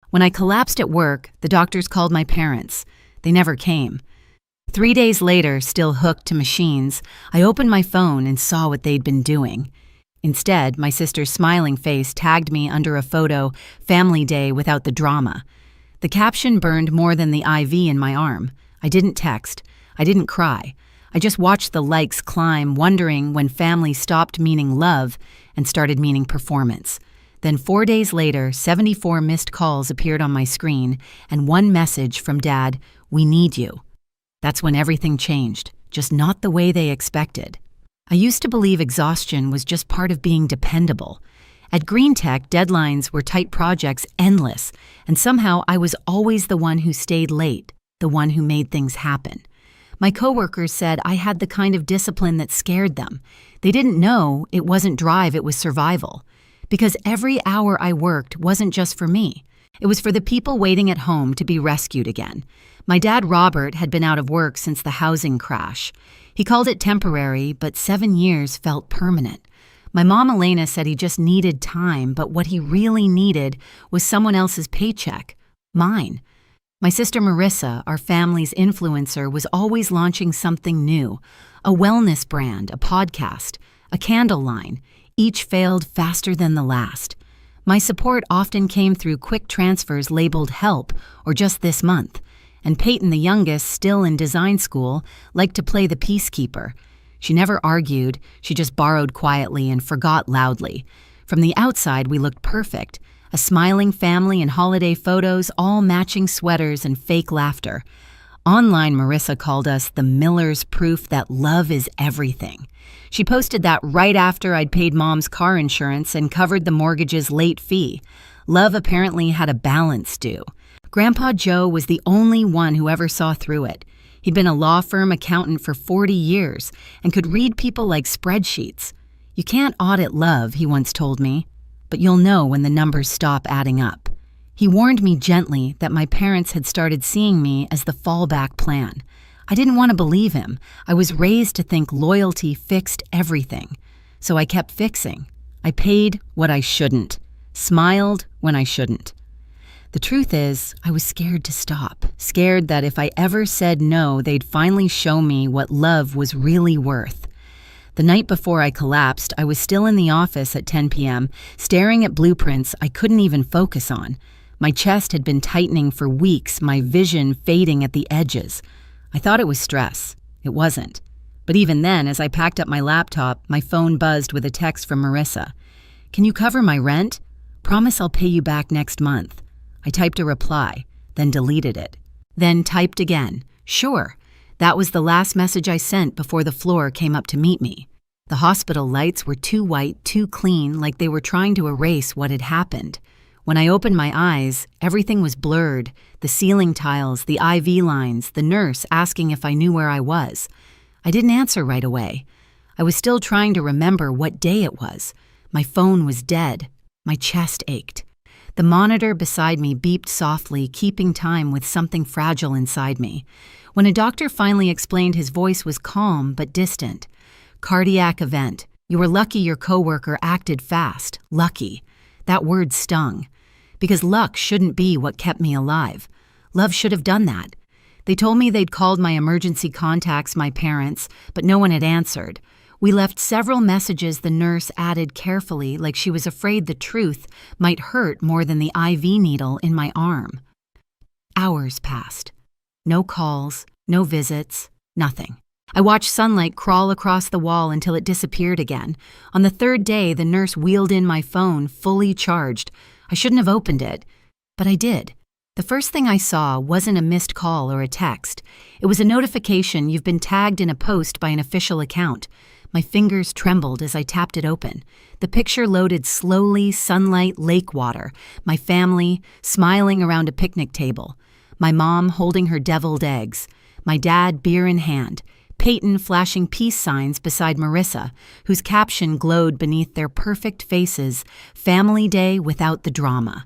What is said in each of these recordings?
When I collapsed at work, the doctors called my parents. They never came. 3 days later, still hooked to machines, I opened my phone and saw what they'd been doing. Instead, my sister's smiling face tagged me under a photo, "Family Day without the drama." The caption burned more than the IV in my arm. I didn't text. I didn't cry. I just watched the likes climb, wondering when family stopped meaning love and started meaning performance. Then 4 days later, 74 missed calls appeared on my screen, and one message from Dad, "We need you." That's when everything changed, just not the way they expected. I used to believe exhaustion was just part of being dependable. At Green Tech, deadlines were tight projects, endless, and somehow I was always the one who stayed late, the one who made things happen. My coworkers said I had the kind of discipline that scared them. They didn't know it wasn't drive, it was survival. Because every hour I worked wasn't just for me. It was for the people waiting at home to be rescued again. My dad, Robert, had been out of work since the housing crash. He called it temporary, but 7 years felt permanent. My mom, Elena, said he just needed time, but what he really needed was someone else's paycheck. Mine. My sister Marissa, our family's influencer, was always launching something new. A wellness brand, a podcast, a candle line. Each failed faster than the last. My support often came through quick transfers labeled help or just this month. And Peyton, the youngest, still in design school, liked to play the peacekeeper. She never argued, she just borrowed quietly and forgot loudly. From the outside, we looked perfect. A smiling family in holiday photos, all matching sweaters and fake laughter. Online, Marissa called us the Miller's proof that love is everything. She posted that right after I'd paid Mom's car insurance and covered the mortgage's late fee. Love apparently had a balance due. Grandpa Joe was the only one who ever saw through it. He'd been a law firm accountant for 40 years and could read people like spreadsheets. "You can't audit love," he once told me, "but you'll know when the numbers stop adding up." He warned me gently that my parents had started seeing me as the fallback plan. I didn't want to believe him. I was raised to think loyalty fixed everything. So I kept fixing. I paid what I shouldn't, smiled when I shouldn't. The truth is, I was scared to stop, scared that if I ever said no, they'd finally show me what love was really worth. The night before I collapsed, I was still in the office at 10 p.m., staring at blueprints I couldn't even focus on. My chest had been tightening for weeks, my vision fading at the edges. I thought it was stress. It wasn't. But even then, as I packed up my laptop, my phone buzzed with a text from Marissa. "Can you cover my rent? Promise I'll pay you back next month." I typed a reply, then deleted it. Then typed again. Sure. That was the last message I sent before the floor came up to meet me. The hospital lights were too white, too clean, like they were trying to erase what had happened. When I opened my eyes, everything was blurred. The ceiling tiles, the IV lines, the nurse asking if I knew where I was. I didn't answer right away. I was still trying to remember what day it was. My phone was dead. My chest ached. The monitor beside me beeped softly, keeping time with something fragile inside me. When a doctor finally explained, his voice was calm but distant. "Cardiac event. You were lucky your coworker acted fast. Lucky." That word stung. Because luck shouldn't be what kept me alive. Love should have done that. They told me they'd called my emergency contacts, my parents, but no one had answered. We left several messages the nurse added carefully, like she was afraid the truth might hurt more than the IV needle in my arm. Hours passed. No calls, no visits, nothing. I watched sunlight crawl across the wall until it disappeared again. On the third day, the nurse wheeled in my phone, fully charged. I shouldn't have opened it, but I did. The first thing I saw wasn't a missed call or a text. It was a notification: "You've been tagged in a post by an official account." My fingers trembled as I tapped it open. The picture loaded slowly, sunlight, lake water, my family smiling around a picnic table, my mom holding her deviled eggs, my dad beer in hand, Peyton flashing peace signs beside Marissa, whose caption glowed beneath their perfect faces, "Family Day without the drama."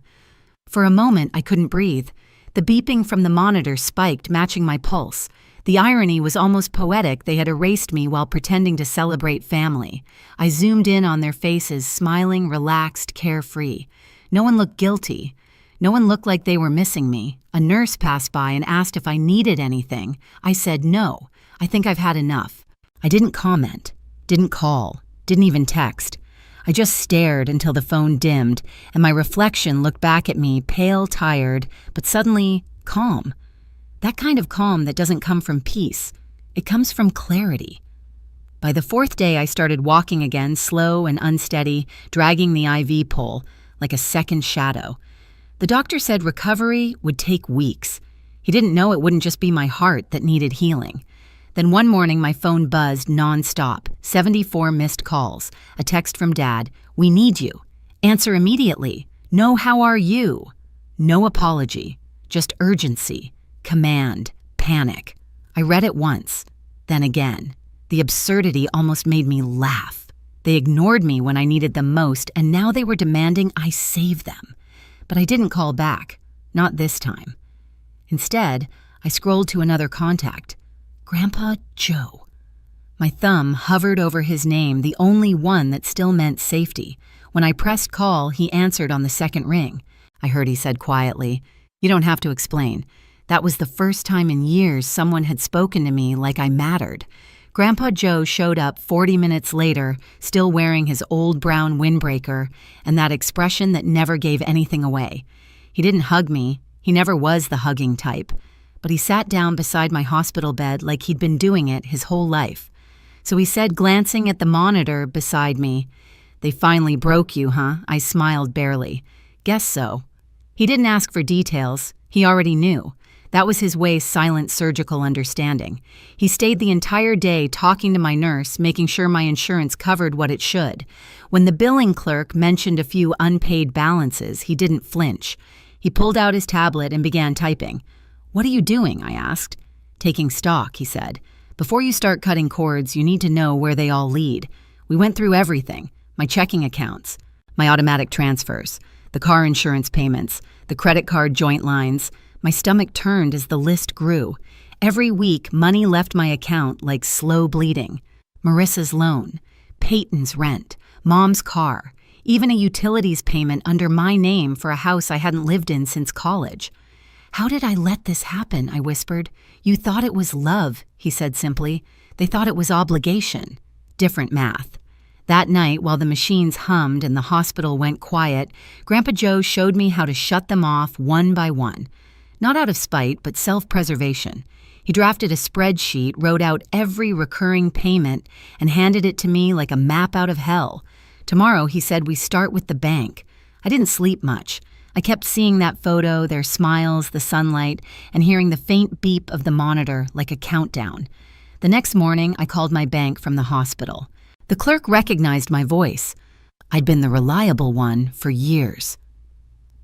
For a moment, I couldn't breathe. The beeping from the monitor spiked, matching my pulse. The irony was almost poetic. They had erased me while pretending to celebrate family. I zoomed in on their faces, smiling, relaxed, carefree. No one looked guilty. No one looked like they were missing me. A nurse passed by and asked if I needed anything. I said no. I think I've had enough. I didn't comment, didn't call, didn't even text. I just stared until the phone dimmed, and my reflection looked back at me, pale, tired, but suddenly calm. That kind of calm that doesn't come from peace. It comes from clarity. By the fourth day, I started walking again, slow and unsteady, dragging the IV pole, like a second shadow. The doctor said recovery would take weeks. He didn't know it wouldn't just be my heart that needed healing. Then one morning, my phone buzzed nonstop, 74 missed calls, a text from Dad, "We need you. Answer immediately. No, how are you?" No apology, just urgency, command, panic. I read it once, then again. The absurdity almost made me laugh. They ignored me when I needed them most, and now they were demanding I save them. But I didn't call back, not this time. Instead, I scrolled to another contact. Grandpa Joe. My thumb hovered over his name, the only one that still meant safety. When I pressed call, he answered on the second ring. I heard he said quietly, "You don't have to explain." That was the first time in years someone had spoken to me like I mattered. Grandpa Joe showed up 40 minutes later, still wearing his old brown windbreaker and that expression that never gave anything away. He didn't hug me. He never was the hugging type. But he sat down beside my hospital bed like he'd been doing it his whole life. So he said, glancing at the monitor beside me, "They finally broke you, huh?" I smiled barely. "Guess so." He didn't ask for details. He already knew. That was his way, silent surgical understanding. He stayed the entire day talking to my nurse, making sure my insurance covered what it should. When the billing clerk mentioned a few unpaid balances, he didn't flinch. He pulled out his tablet and began typing. "What are you doing?" I asked. "Taking stock," he said. "Before you start cutting cords, you need to know where they all lead. We went through everything. My checking accounts, my automatic transfers, the car insurance payments, the credit card joint lines." My stomach turned as the list grew. Every week, money left my account like slow bleeding. Marissa's loan, Peyton's rent, Mom's car, even a utilities payment under my name for a house I hadn't lived in since college. "How did I let this happen?" I whispered. "You thought it was love," he said simply. "They thought it was obligation." Different math. That night, while the machines hummed and the hospital went quiet, Grandpa Joe showed me how to shut them off one by one. Not out of spite, but self-preservation. He drafted a spreadsheet, wrote out every recurring payment, and handed it to me like a map out of hell. Tomorrow, he said, we start with the bank. I didn't sleep much. I kept seeing that photo, their smiles, the sunlight, and hearing the faint beep of the monitor like a countdown. The next morning, I called my bank from the hospital. The clerk recognized my voice. I'd been the reliable one for years.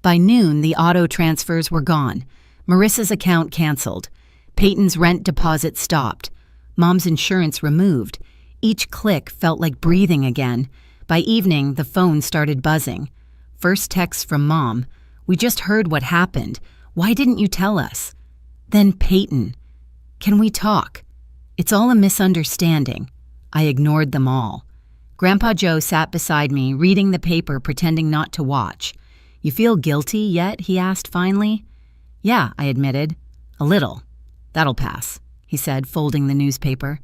By noon, the auto transfers were gone. Marissa's account canceled. Peyton's rent deposit stopped. Mom's insurance removed. Each click felt like breathing again. By evening, the phone started buzzing. First text from Mom. "We just heard what happened. Why didn't you tell us?" Then Peyton. "Can we talk? It's all a misunderstanding." I ignored them all. Grandpa Joe sat beside me, reading the paper, pretending not to watch. "You feel guilty yet?" he asked finally. "Yeah," I admitted. "A little. That'll pass," he said, folding the newspaper.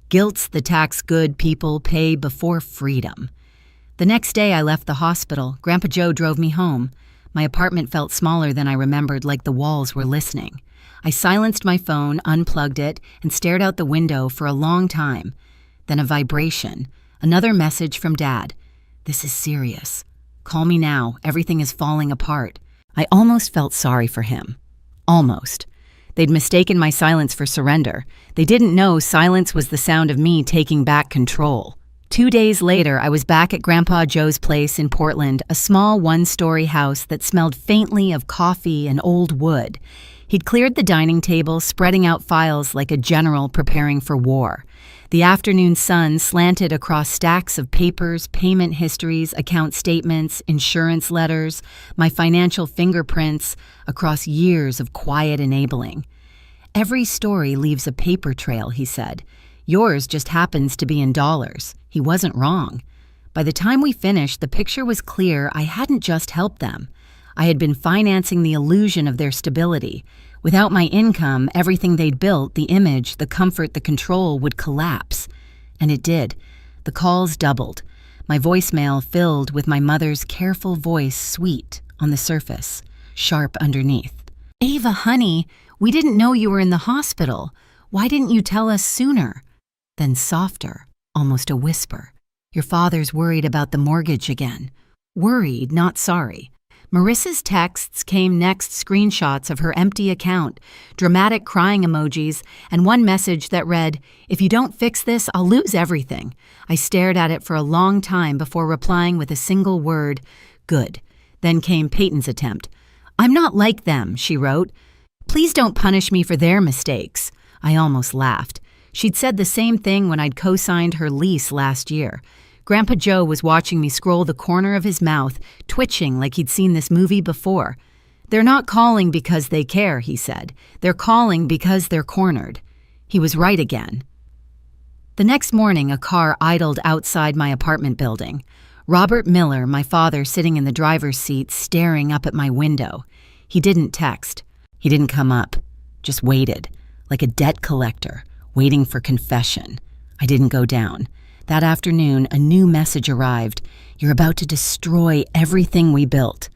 "Guilt's the tax good people pay before freedom." The next day I left the hospital. Grandpa Joe drove me home. My apartment felt smaller than I remembered, like the walls were listening. I silenced my phone, unplugged it, and stared out the window for a long time. Then a vibration. Another message from Dad. "This is serious. Call me now. Everything is falling apart." I almost felt sorry for him. Almost. They'd mistaken my silence for surrender. They didn't know silence was the sound of me taking back control. 2 days later, I was back at Grandpa Joe's place in Portland, a small one-story house that smelled faintly of coffee and old wood. He'd cleared the dining table, spreading out files like a general preparing for war. The afternoon sun slanted across stacks of papers, payment histories, account statements, insurance letters, my financial fingerprints, across years of quiet enabling. "Every story leaves a paper trail," he said. "Yours just happens to be in dollars." He wasn't wrong. By the time we finished, the picture was clear I hadn't just helped them. I had been financing the illusion of their stability. Without my income, everything they'd built, the image, the comfort, the control, would collapse. And it did. The calls doubled. My voicemail filled with my mother's careful voice, sweet on the surface, sharp underneath. "Ava, honey, we didn't know you were in the hospital. Why didn't you tell us sooner?" Then softer, almost a whisper. "Your father's worried about the mortgage again." Worried, not sorry. Marissa's texts came next, screenshots of her empty account, dramatic crying emojis, and one message that read, "If you don't fix this, I'll lose everything." I stared at it for a long time before replying with a single word, "Good." Then came Peyton's attempt. "I'm not like them," she wrote. "Please don't punish me for their mistakes." I almost laughed. She'd said the same thing when I'd co-signed her lease last year. Grandpa Joe was watching me scroll the corner of his mouth, twitching like he'd seen this movie before. "They're not calling because they care," he said. "They're calling because they're cornered." He was right again. The next morning, a car idled outside my apartment building. Robert Miller, my father, sitting in the driver's seat, staring up at my window. He didn't text. He didn't come up. Just waited, like a debt collector, waiting for confession. I didn't go down. That afternoon, a new message arrived. "You're about to destroy everything we built."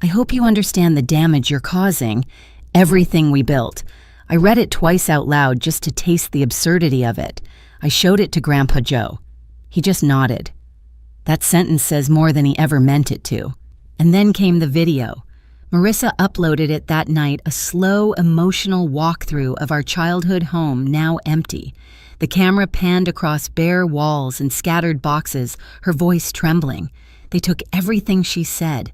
"I hope you understand the damage you're causing." Everything we built. I read it twice out loud just to taste the absurdity of it. I showed it to Grandpa Joe. He just nodded. That sentence says more than he ever meant it to. And then came the video. Marissa uploaded it that night, a slow, emotional walkthrough of our childhood home, now empty. The camera panned across bare walls and scattered boxes, her voice trembling. They took everything she said.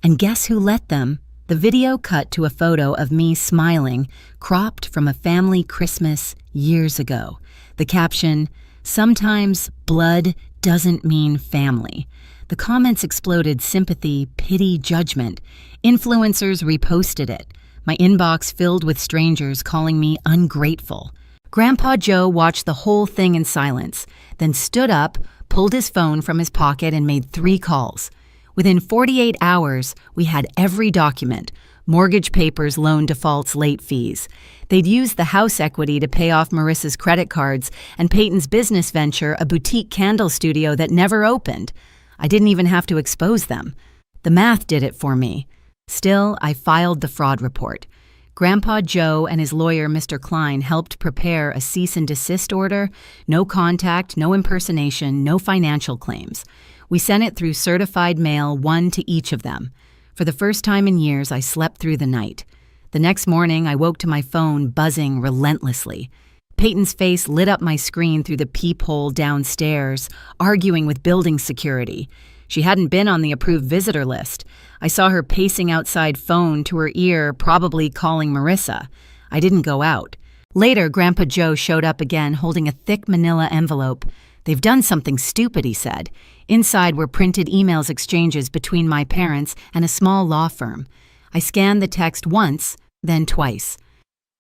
And guess who let them? The video cut to a photo of me smiling, cropped from a family Christmas years ago. The caption, "Sometimes blood doesn't mean family." The comments exploded: sympathy, pity, judgment. Influencers reposted it. My inbox filled with strangers calling me ungrateful. Grandpa Joe watched the whole thing in silence, then stood up, pulled his phone from his pocket, and made 3 calls. Within 48 hours, we had every document: mortgage papers, loan defaults, late fees. They'd used the house equity to pay off Marissa's credit cards and Peyton's business venture, a boutique candle studio that never opened. I didn't even have to expose them. The math did it for me. Still, I filed the fraud report. Grandpa Joe and his lawyer, Mr. Klein, helped prepare a cease and desist order. No contact, no impersonation, no financial claims. We sent it through certified mail, 1 to each of them. For the first time in years, I slept through the night. The next morning, I woke to my phone buzzing relentlessly. Peyton's face lit up my screen through the peephole downstairs, arguing with building security. She hadn't been on the approved visitor list. I saw her pacing outside, phone to her ear, probably calling Marissa. I didn't go out. Later, Grandpa Joe showed up again, holding a thick manila envelope. "They've done something stupid," he said. Inside were printed emails exchanges between my parents and a small law firm. I scanned the text once, then twice.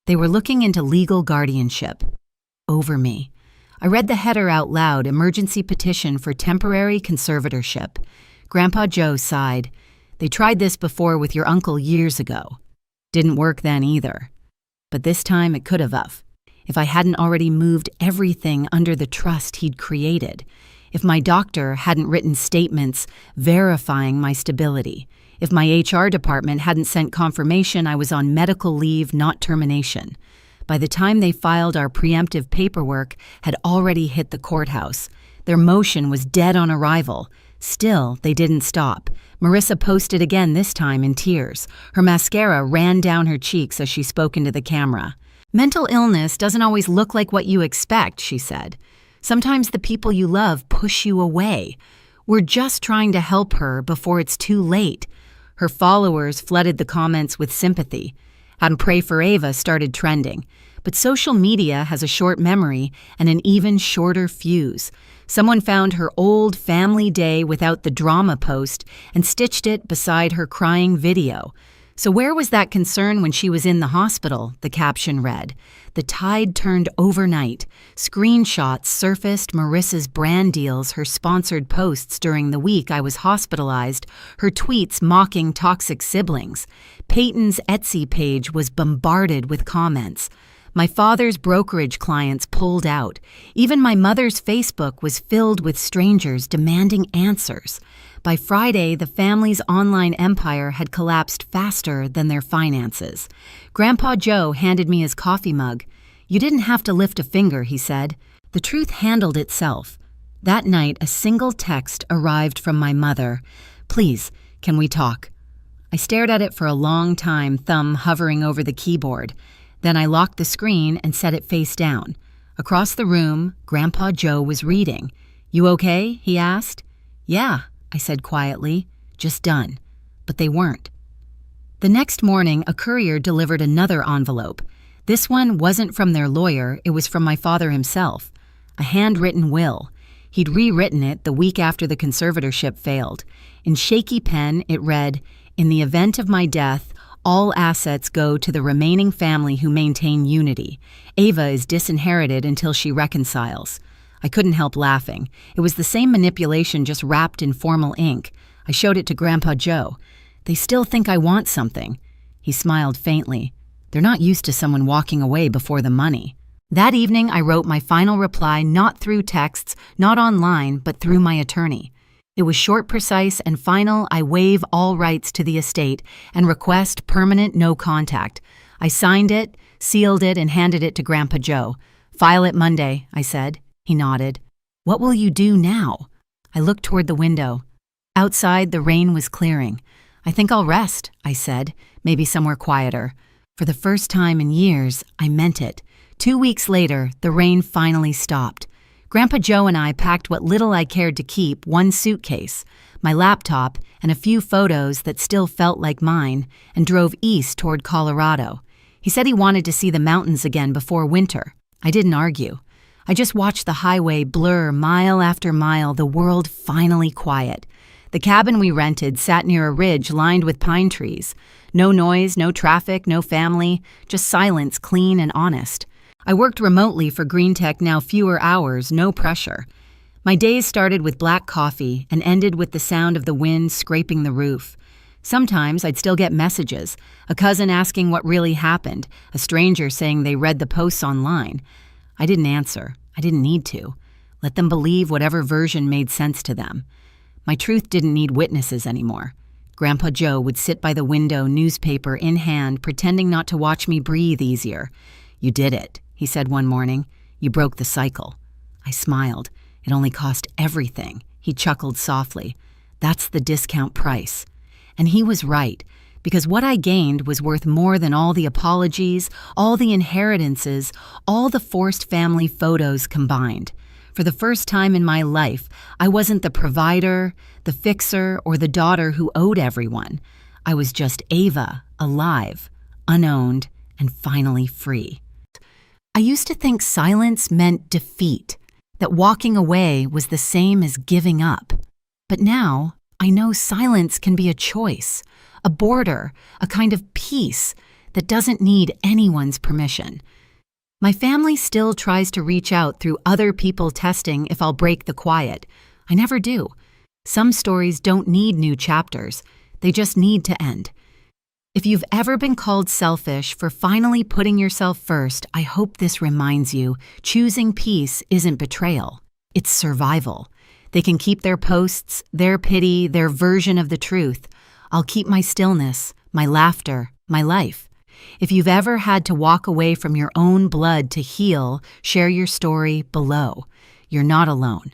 They were looking into legal guardianship. Over me. I read the header out loud: emergency petition for temporary conservatorship. Grandpa Joe sighed. "They tried this before with your uncle years ago. Didn't work then either. But this time it could have. If I hadn't already moved everything under the trust he'd created. If my doctor hadn't written statements verifying my stability. If my HR department hadn't sent confirmation I was on medical leave, not termination. By the time they filed, our preemptive paperwork had already hit the courthouse. Their motion was dead on arrival. Still, they didn't stop. Marissa posted again, this time in tears. Her mascara ran down her cheeks as she spoke into the camera. "Mental illness doesn't always look like what you expect," she said. "Sometimes the people you love push you away. We're just trying to help her before it's too late." Her followers flooded the comments with sympathy. And "Pray for Ava" started trending. But social media has a short memory and an even shorter fuse. Someone found her old family day without the drama post and stitched it beside her crying video. So where was that concern when she was in the hospital? The caption read. The tide turned overnight. Screenshots surfaced Marissa's brand deals, her sponsored posts during the week I was hospitalized, her tweets mocking toxic siblings. Peyton's Etsy page was bombarded with comments. My father's brokerage clients pulled out. Even my mother's Facebook was filled with strangers demanding answers. By Friday, the family's online empire had collapsed faster than their finances. Grandpa Joe handed me his coffee mug. You didn't have to lift a finger, he said. The truth handled itself. That night, a single text arrived from my mother. Please, can we talk? I stared at it for a long time, thumb hovering over the keyboard. Then I locked the screen and set it face down. Across the room, Grandpa Joe was reading. You okay? He asked. Yeah, I said quietly. Just done. But they weren't. The next morning, a courier delivered another envelope. This one wasn't from their lawyer, it was from my father himself. A handwritten will. He'd rewritten it the week after the conservatorship failed. In shaky pen, it read, In the event of my death, all assets go to the remaining family who maintain unity. Ava is disinherited until she reconciles. I couldn't help laughing. It was the same manipulation, just wrapped in formal ink. I showed it to Grandpa Joe. They still think I want something. He smiled faintly. They're not used to someone walking away before the money. That evening, I wrote my final reply not through texts, not online, but through my attorney. It was short, precise, and final. I waive all rights to the estate and request permanent no contact. I signed it, sealed it, and handed it to Grandpa Joe. File it Monday, I said. He nodded. What will you do now? I looked toward the window. Outside, the rain was clearing. I think I'll rest, I said, maybe somewhere quieter. For the first time in years, I meant it. 2 weeks later, the rain finally stopped. Grandpa Joe and I packed what little I cared to keep, one suitcase, my laptop, and a few photos that still felt like mine, and drove east toward Colorado. He said he wanted to see the mountains again before winter. I didn't argue. I just watched the highway blur mile after mile, the world finally quiet. The cabin we rented sat near a ridge lined with pine trees. No noise, no traffic, no family, just silence, clean and honest. I worked remotely for Green Tech, now fewer hours, no pressure. My days started with black coffee and ended with the sound of the wind scraping the roof. Sometimes I'd still get messages, a cousin asking what really happened, a stranger saying they read the posts online. I didn't answer. I didn't need to. Let them believe whatever version made sense to them. My truth didn't need witnesses anymore. Grandpa Joe would sit by the window, newspaper in hand, pretending not to watch me breathe easier. You did it, he said one morning. You broke the cycle. I smiled. It only cost everything. He chuckled softly. That's the discount price. And he was right, because what I gained was worth more than all the apologies, all the inheritances, all the forced family photos combined. For the first time in my life, I wasn't the provider, the fixer, or the daughter who owed everyone. I was just Ava, alive, unowned, and finally free. I used to think silence meant defeat, that walking away was the same as giving up. But now, I know silence can be a choice, a border, a kind of peace that doesn't need anyone's permission. My family still tries to reach out through other people testing if I'll break the quiet. I never do. Some stories don't need new chapters. They just need to end. If you've ever been called selfish for finally putting yourself first, I hope this reminds you, choosing peace isn't betrayal. It's survival. They can keep their posts, their pity, their version of the truth. I'll keep my stillness, my laughter, my life. If you've ever had to walk away from your own blood to heal, share your story below. You're not alone.